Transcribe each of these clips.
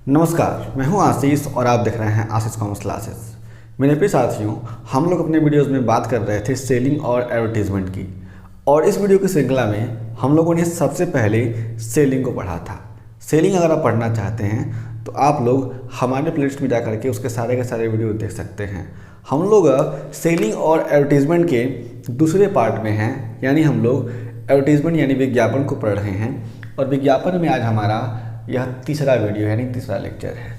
नमस्कार, मैं हूं आशीष और आप देख रहे हैं आशीष कॉमर्स क्लासेस। मेरे प्रिय साथियों, हम लोग अपने वीडियोस में बात कर रहे थे सेलिंग और एडवर्टीजमेंट की, और इस वीडियो की श्रृंखला में हम लोगों ने सबसे पहले सेलिंग को पढ़ा था। सेलिंग अगर आप पढ़ना चाहते हैं तो आप लोग हमारे प्लेलिस्ट में जा करके उसके सारे के सारे वीडियो देख सकते हैं। हम लोग सेलिंग और एडवर्टीजमेंट के दूसरे पार्ट में हैं, यानी हम लोग एडवर्टीजमेंट यानी विज्ञापन को पढ़ रहे हैं, और विज्ञापन में आज हमारा यह तीसरा वीडियो यानी तीसरा लेक्चर है।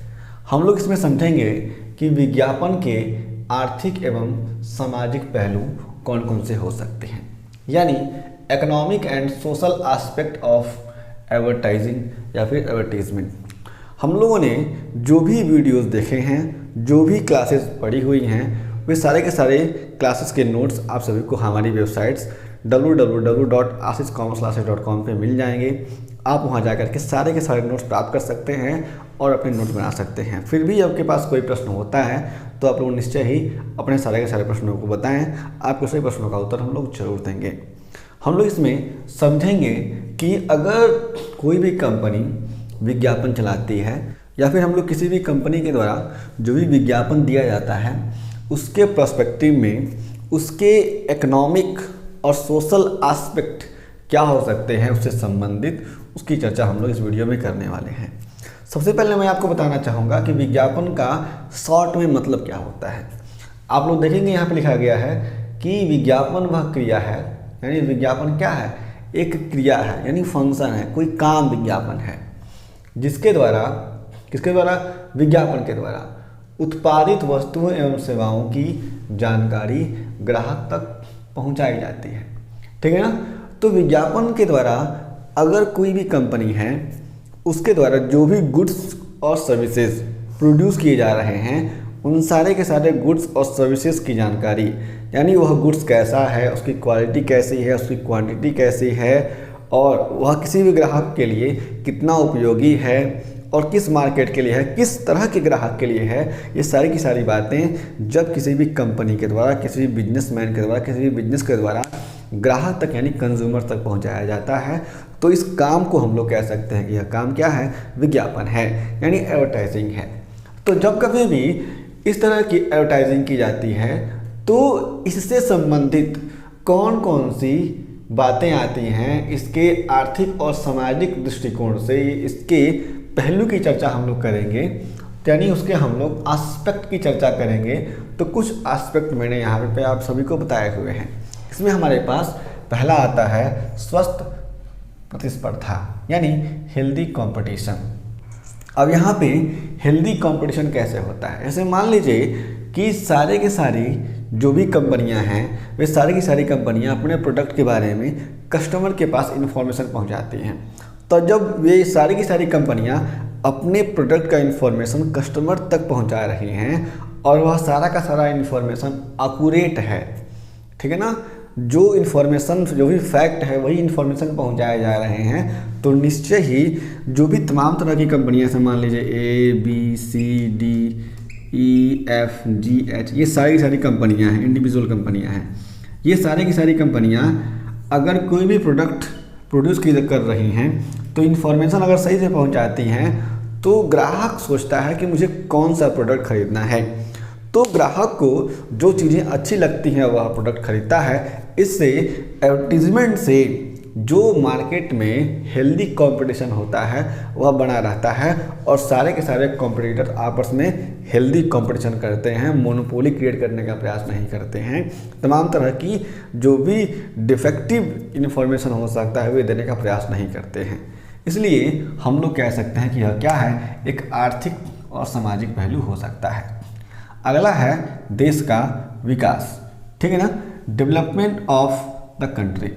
हम लोग इसमें समझेंगे कि विज्ञापन के आर्थिक एवं सामाजिक पहलू कौन कौन से हो सकते हैं, यानी economic and social aspect of advertising या फिर एडवर्टीजमेंट। हम लोगों ने जो भी वीडियोस देखे हैं, जो भी क्लासेस पढ़ी हुई हैं, वे सारे के सारे क्लासेस के नोट्स आप सभी को हमारी वेबसाइट्स www.ashishcommerceclasses.com पे मिल जाएंगे। आप वहां जाकर के सारे नोट्स प्राप्त कर सकते हैं और अपने नोट्स बना सकते हैं। फिर भी आपके पास कोई प्रश्न होता है तो आप लोग निश्चय ही अपने सारे के सारे प्रश्नों को बताएं, आपके सभी प्रश्नों का उत्तर हम लोग जरूर देंगे। हम लोग इसमें समझेंगे कि अगर कोई भी कंपनी विज्ञापन चलाती है या फिर हम लोग किसी भी कंपनी के द्वारा जो भी विज्ञापन दिया जाता है उसके पर्सपेक्टिव में उसके इकोनॉमिक और सोशल एस्पेक्ट क्या हो सकते हैं, उससे संबंधित उसकी चर्चा हम लोग इस वीडियो में करने वाले हैं। सबसे पहले मैं आपको बताना चाहूँगा कि विज्ञापन का शॉर्ट में मतलब क्या होता है। आप लोग देखेंगे यहाँ पे लिखा गया है कि विज्ञापन वह क्रिया है, यानी विज्ञापन क्या है, एक क्रिया है यानी फंक्शन है, कोई काम विज्ञापन है जिसके द्वारा किसके द्वारा विज्ञापन के द्वारा उत्पादित वस्तुओं एवं सेवाओं की जानकारी ग्राहक तक पहुंचाई जाती है। ठीक है ना। तो विज्ञापन के द्वारा अगर कोई भी कंपनी है उसके द्वारा जो भी गुड्स और सर्विसेज प्रोड्यूस किए जा रहे हैं उन सारे के सारे गुड्स और सर्विसेज की जानकारी, यानी वह गुड्स कैसा है, उसकी क्वालिटी कैसी है, उसकी क्वांटिटी कैसी है, और वह किसी भी ग्राहक के लिए कितना उपयोगी है और किस मार्केट के लिए है, किस तरह के ग्राहक के लिए है, ये सारी की सारी बातें जब किसी भी कंपनी के द्वारा, किसी भी बिजनेसमैन के द्वारा, किसी भी बिजनेस के द्वारा ग्राहक तक यानी कंज्यूमर तक पहुंचाया जाता है तो इस काम को हम लोग कह सकते हैं कि यह काम क्या है, विज्ञापन है, यानी एडवर्टाइजिंग है। तो जब कभी भी इस तरह की एडवर्टाइजिंग की जाती है तो इससे संबंधित कौन कौन सी बातें आती हैं, इसके आर्थिक और सामाजिक दृष्टिकोण से इसके पहलू की चर्चा हम लोग करेंगे, यानी उसके हम लोग एस्पेक्ट की चर्चा करेंगे। तो कुछ एस्पेक्ट मैंने यहाँ पे आप सभी को बताए हुए हैं। इसमें हमारे पास पहला आता है स्वस्थ प्रतिस्पर्धा यानी हेल्दी कंपटीशन। अब यहाँ पे हेल्दी कंपटीशन कैसे होता है, ऐसे मान लीजिए कि सारे के सारी जो भी कंपनियां हैं वे सारी की सारी कंपनियां अपने प्रोडक्ट के बारे में कस्टमर के पास इंफॉर्मेशन पहुंचाती हैं। तो जब वे सारी की सारी कंपनियां अपने प्रोडक्ट का इंफॉर्मेशन कस्टमर तक पहुंचा रही हैं और वह सारा का सारा इंफॉर्मेशन एक्यूरेट है, ठीक है ना, जो इन्फॉर्मेशन जो भी फैक्ट है वही इन्फॉर्मेशन पहुंचाए जा रहे हैं, तो निश्चय ही जो भी तमाम तरह की कंपनियां हैं, मान लीजिए ABCDEFGH, ये सारी कंपनियां हैं, इंडिविजुअल कंपनियां हैं, ये सारी की सारी कंपनियां अगर कोई भी प्रोडक्ट प्रोड्यूस कर रही हैं तो इन्फॉर्मेशन अगर सही से पहुंचाती हैं तो ग्राहक सोचता है कि मुझे कौन सा प्रोडक्ट खरीदना है, तो ग्राहक को जो चीज़ें अच्छी लगती हैं वह प्रोडक्ट खरीदता है। इससे एडवर्टीजमेंट से जो मार्केट में हेल्दी कंपटीशन होता है वह बना रहता है और सारे के सारे कॉम्पिटिटर आपस में हेल्दी कंपटीशन करते हैं, मोनोपोली क्रिएट करने का प्रयास नहीं करते हैं, तमाम तरह की जो भी डिफेक्टिव इन्फॉर्मेशन हो सकता है वे देने का प्रयास नहीं करते हैं। इसलिए हम लोग कह सकते हैं कि यह क्या है, एक आर्थिक और सामाजिक पहलू हो सकता है। अगला है देश का विकास, ठीक है ना, डेवलपमेंट ऑफ द कंट्री।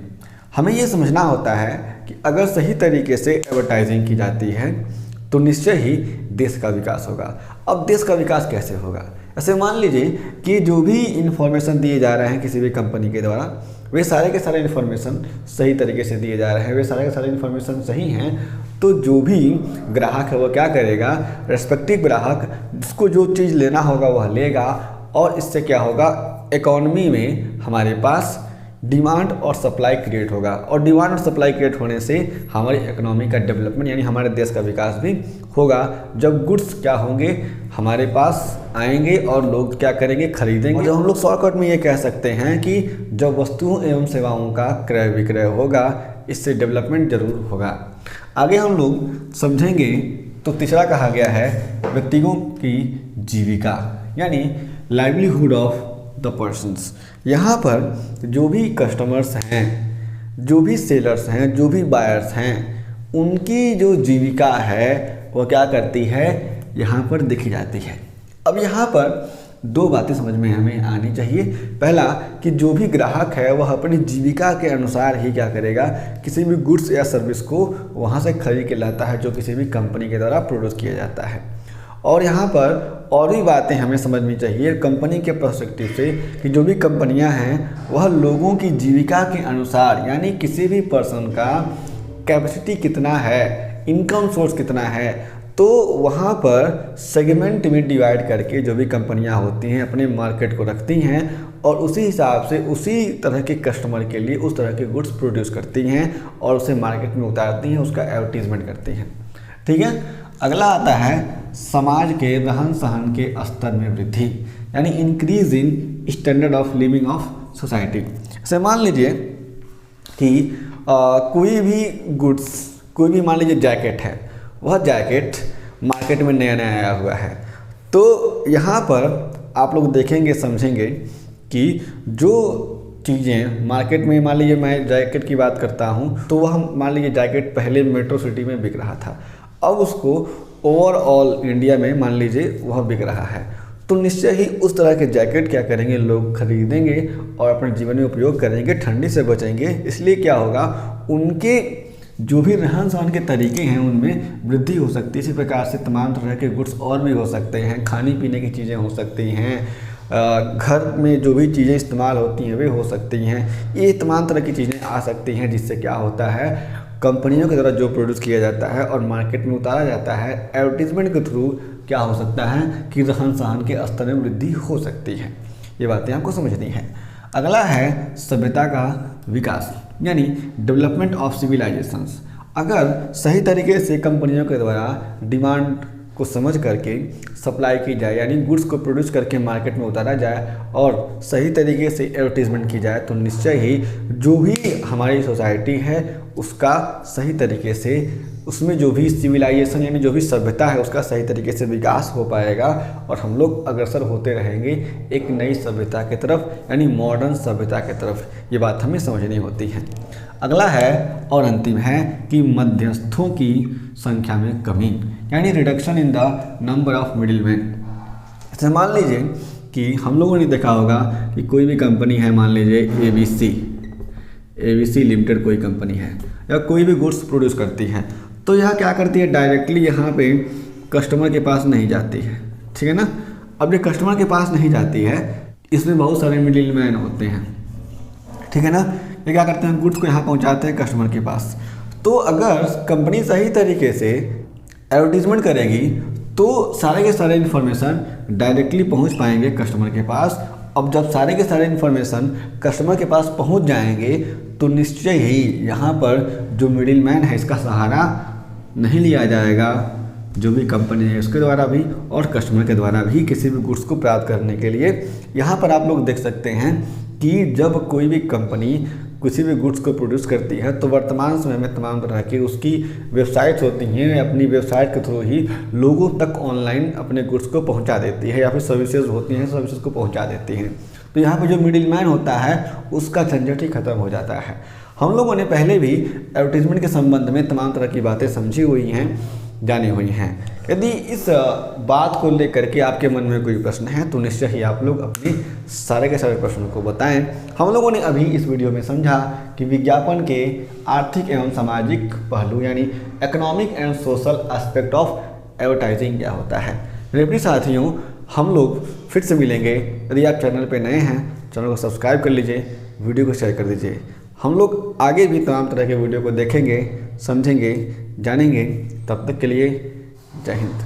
हमें ये समझना होता है कि अगर सही तरीके से एडवर्टाइजिंग की जाती है तो निश्चय ही देश का विकास होगा। अब देश का विकास कैसे होगा, ऐसे मान लीजिए कि जो भी इंफॉर्मेशन दिए जा रहे हैं किसी भी कंपनी के द्वारा वे सारे के सारे इन्फॉर्मेशन सही तरीके से दिए जा रहे हैं, वे सारे के सारे इन्फॉर्मेशन सही हैं, तो जो भी ग्राहक है वो क्या करेगा, रेस्पेक्टिव ग्राहक जिसको जो चीज़ लेना होगा वह लेगा, और इससे क्या होगा, इकोनॉमी में हमारे पास डिमांड और सप्लाई क्रिएट होगा, और डिमांड और सप्लाई क्रिएट होने से हमारी इकोनॉमी का डेवलपमेंट यानी हमारे देश का विकास भी होगा। जब गुड्स क्या होंगे, हमारे पास आएंगे और लोग क्या करेंगे, खरीदेंगे। और जब हम लोग शॉर्टकट में ये कह सकते हैं कि जब वस्तुओं एवं सेवाओं का क्रय विक्रय होगा, इससे डेवलपमेंट जरूर होगा। आगे हम लोग समझेंगे तो तीसरा कहा गया है व्यक्तियों की जीविका यानी लाइवलीहुड ऑफ द पर्सन्स। यहाँ पर जो भी कस्टमर्स हैं, जो भी सेलर्स हैं, जो भी बायर्स हैं, उनकी जो जीविका है वो क्या करती है, यहाँ पर देखी जाती है। अब यहाँ पर दो बातें समझ में हमें आनी चाहिए। पहला कि जो भी ग्राहक है वह अपनी जीविका के अनुसार ही क्या करेगा, किसी भी गुड्स या सर्विस को वहाँ से खरीद के लाता है जो किसी भी कंपनी के द्वारा प्रोड्यूस किया जाता है। और यहाँ पर और भी बातें हमें समझनी चाहिए कंपनी के पर्सपेक्टिव से कि जो भी कंपनियाँ हैं वह लोगों की जीविका के अनुसार यानी किसी भी पर्सन का कैपेसिटी कितना है, इनकम सोर्स कितना है, तो वहाँ पर सेगमेंट में डिवाइड करके जो भी कंपनियाँ होती हैं अपने मार्केट को रखती हैं और उसी हिसाब से उसी तरह के कस्टमर के लिए उस तरह के गुड्स प्रोड्यूस करती हैं और उसे मार्केट में उतारती हैं, उसका एडवर्टीजमेंट करती हैं। ठीक है। अगला आता है समाज के रहन सहन के स्तर में वृद्धि यानी increase in standard of living of society. जैसे मान लीजिए कि कोई भी गुड्स, कोई भी मान लीजिए जैकेट है, वह जैकेट मार्केट में नया नया आया हुआ है, तो यहाँ पर आप लोग देखेंगे समझेंगे कि जो चीज़ें मार्केट में, मान लीजिए मैं जैकेट की बात करता हूँ तो वह मान लीजिए जैकेट पहले मेट्रो सिटी में बिक रहा था, अब उसको ओवरऑल इंडिया में मान लीजिए वह बिक रहा है, तो निश्चय ही उस तरह के जैकेट क्या करेंगे, लोग खरीदेंगे और अपने जीवन में उपयोग करेंगे, ठंडी से बचेंगे। इसलिए क्या होगा, उनके जो भी रहन सहन के तरीके हैं उनमें वृद्धि हो सकती है। इसी प्रकार से तमाम तरह के गुड्स और भी हो सकते हैं, खाने पीने की चीज़ें हो सकती हैं, घर में जो भी चीज़ें इस्तेमाल होती हैं वे हो सकती हैं, ये तमाम तरह की चीज़ें आ सकती हैं, जिससे क्या होता है कंपनियों के द्वारा जो प्रोड्यूस किया जाता है और मार्केट में उतारा जाता है, एडवर्टीजमेंट के थ्रू क्या हो सकता है कि रहन सहन के स्तर में वृद्धि हो सकती है। ये बातें आपको समझनी है। अगला है सभ्यता का विकास यानी डेवलपमेंट ऑफ सिविलाइजेशंस। अगर सही तरीके से कंपनियों के द्वारा डिमांड को समझ करके सप्लाई की जाए यानी गुड्स को प्रोड्यूस करके मार्केट में उतारा जाए और सही तरीके से एडवर्टीजमेंट की जाए, तो निश्चय ही जो भी हमारी सोसाइटी है उसका सही तरीके से, उसमें जो भी सिविलाइजेशन यानी जो भी सभ्यता है उसका सही तरीके से विकास हो पाएगा और हम लोग अग्रसर होते रहेंगे एक नई सभ्यता की तरफ यानी मॉडर्न सभ्यता की तरफ। ये बात हमें समझनी होती है। अगला है और अंतिम है कि मध्यस्थों की संख्या में कमी यानी reduction in the number of middle man. जैसे मान लीजिए कि हम लोगों ने देखा होगा कि कोई भी कंपनी है, मान लीजिए ABC लिमिटेड कोई कंपनी है या कोई भी गुड्स प्रोड्यूस करती है, तो यह क्या करती है, डायरेक्टली यहाँ पे कस्टमर के पास नहीं जाती है। ठीक है ना। अब ये कस्टमर के पास नहीं जाती है, इसमें बहुत सारे मिडिल मैन होते हैं। ठीक है ना। ये क्या करते हैं, गुड्स को यहाँ पहुँचाते हैं कस्टमर के पास। तो अगर कंपनी सही तरीके से एडवर्टीजमेंट करेगी तो सारे के सारे इन्फॉर्मेशन डायरेक्टली पहुँच पाएंगे कस्टमर के पास। अब जब सारे के सारे इन्फॉर्मेशन कस्टमर के पास पहुंच जाएंगे तो निश्चय ही यहाँ पर जो मिडिल मैन है इसका सहारा नहीं लिया जाएगा, जो भी कंपनी है उसके द्वारा भी और कस्टमर के द्वारा भी किसी भी गुड्स को प्राप्त करने के लिए। यहाँ पर आप लोग देख सकते हैं कि जब कोई भी कंपनी किसी भी गुड्स को प्रोड्यूस करती है तो वर्तमान समय में तमाम तरह की उसकी वेबसाइट्स होती हैं, अपनी वेबसाइट के थ्रू ही लोगों तक ऑनलाइन अपने गुड्स को पहुंचा देती है या फिर सर्विसेज होती हैं, सर्विसेज को पहुंचा देती हैं। तो यहाँ पर जो मिडिल मैन होता है उसका झंझट ही खत्म हो जाता है। हम लोगों ने पहले भी एडवर्टीजमेंट के संबंध में तमाम तरह की बातें समझी हुई हैं, जानी हुई हैं। यदि इस बात को लेकर के आपके मन में कोई प्रश्न है तो निश्चय ही आप लोग अपने सारे के सारे प्रश्नों को बताएं। हम लोगों ने अभी इस वीडियो में समझा कि विज्ञापन के आर्थिक एवं सामाजिक पहलू यानी economic and social aspect of advertising क्या होता है। मेरे प्रिय साथियों, हम लोग फिर से मिलेंगे। यदि आप चैनल पर नए हैं, चैनल को सब्सक्राइब कर लीजिए, वीडियो को शेयर कर दीजिए। हम लोग आगे भी तमाम तरह के वीडियो को देखेंगे, समझेंगे, जानेंगे। तब तक के लिए जय हिंद।